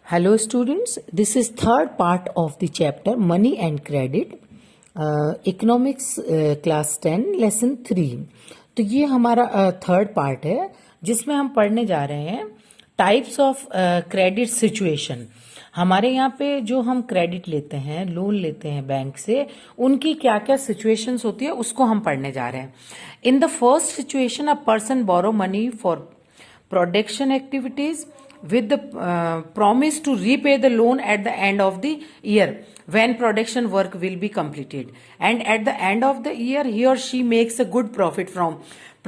Hello students, this is third part of the chapter Money and Credit, Economics class 10 lesson 3। तो ये हमारा third part है जिसमें हम पढ़ने जा रहे हैं टाइप्स ऑफ क्रेडिट सिचुएशन। हमारे यहाँ पे जो हम क्रेडिट लेते हैं, लोन लेते हैं बैंक से, उनकी क्या क्या सिचुएशंस होती है उसको हम पढ़ने जा रहे हैं। In the first situation a person borrow money for production activities with the promise to repay the loan at the end of the year when production work will be completed, and at the end of the year he or she makes a good profit from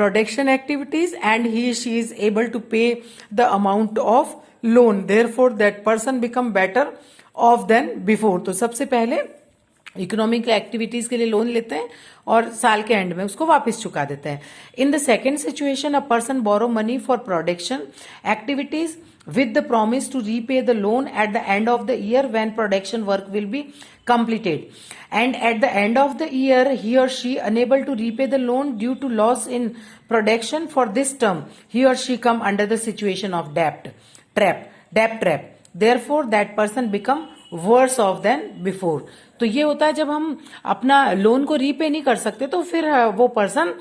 production activities and she is able to pay the amount of loan, therefore that person become better off than before। तो सबसे पहले economic activities के लिए loan लेते हैं और साल के एंड में उसको वापस चुका देते हैं। In the second situation a person borrow money for production activities with the promise to repay the loan at the end of the year when production work will be completed, and at the end of the year he or she unable to repay the loan due to loss in production, for this term he or she come under the situation of debt trap, therefore that person become worse off than before। तो ये होता है जब हम अपना loan को repay नहीं कर सकते तो फिर वो पर्सन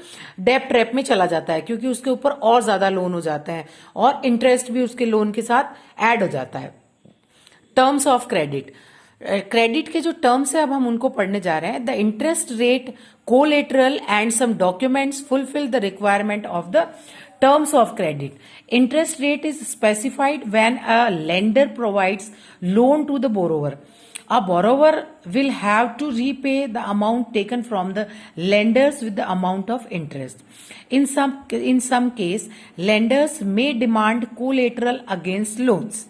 डेप ट्रैप में चला जाता है, क्योंकि उसके ऊपर और ज्यादा लोन हो जाते हैं और इंटरेस्ट भी उसके लोन के साथ ऐड हो जाता है। टर्म्स ऑफ क्रेडिट, क्रेडिट के जो टर्म्स है अब हम उनको पढ़ने जा रहे हैं। The interest rate, collateral and some documents fulfil the requirement of the terms of credit। Interest rate is specified when a lender provides loan to the borrower. A borrower will have to repay the amount taken from the lenders with the amount of interest. In some case, lenders may demand collateral against loans.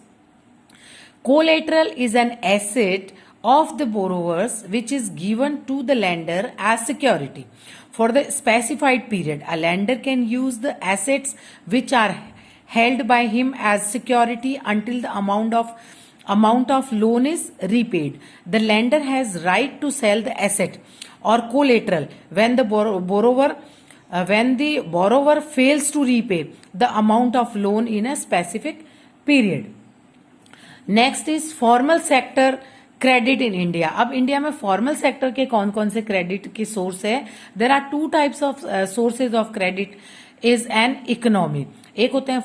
Collateral is an asset of the borrowers which is given to the lender as security for the specified period. A lender can use the assets which are held by him as security until the amount of loan is repaid. The lender has right to sell the asset or collateral when the borrower fails to repay the amount of loan in a specific period। Next is formal sector credit in India. अब India में formal sector के कौन कौन से credit के source है? There are two types of sources of credit is an economy. एक होते हैं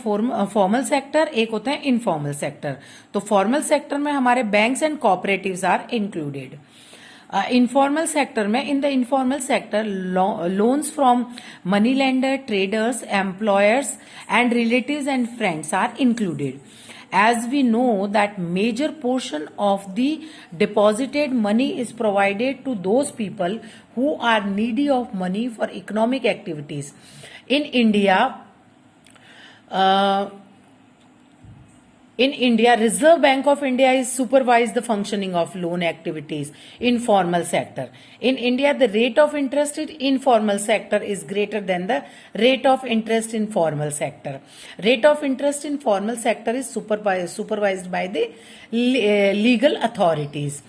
फॉर्मल सेक्टर, एक होते हैं इनफॉर्मल सेक्टर। तो फॉर्मल सेक्टर में हमारे banks and cooperatives are included. Informal sector में, in the informal sector, loans from money lender, traders, employers and relatives and friends are included. As we know that major portion of the deposited money is provided to those people who are needy of money for economic activities. In India, Reserve Bank of India is supervise the functioning of loan activities in formal sector. In India, the rate of interest in informal sector is greater than the rate of interest in formal sector. Rate of interest in formal sector is supervised by the legal authorities.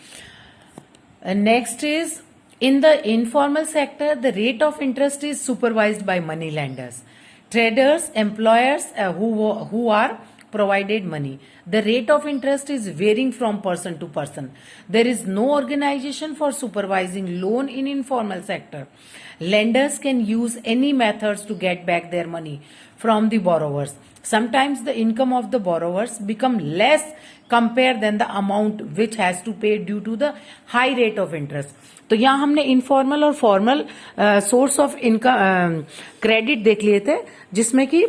Next is, in the informal sector, the rate of interest is supervised by money lenders, traders, employers who are provided money. The rate of interest is varying from person to person. There is no organization for supervising loan in informal sector. Lenders can use any methods to get back their money from the borrowers. Sometimes the income of the borrowers become less compared than the amount which has to pay due to the high rate of interest। तो यहाँ हमने informal और formal source of income credit देख लिए थे, जिसमें कि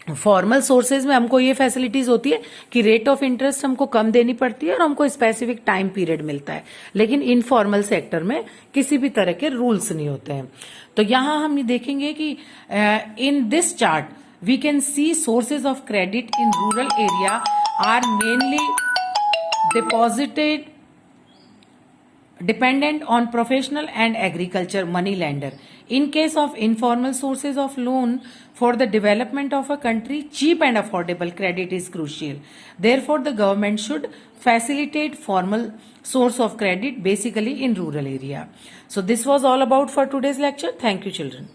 formal sources में हमको ये फैसिलिटीज होती है कि रेट ऑफ इंटरेस्ट हमको कम देनी पड़ती है और हमको स्पेसिफिक टाइम पीरियड मिलता है, लेकिन इनफॉर्मल सेक्टर में किसी भी तरह के रूल्स नहीं होते हैं। तो यहां हम ये देखेंगे कि in this chart we can see sources of credit in rural area are mainly deposited dependent on professional and agriculture money lender. In case of informal sources of loan for the development of a country, cheap and affordable credit is crucial. Therefore, the government should facilitate formal source of credit basically in rural area. So this was all about for today's lecture. Thank you, children.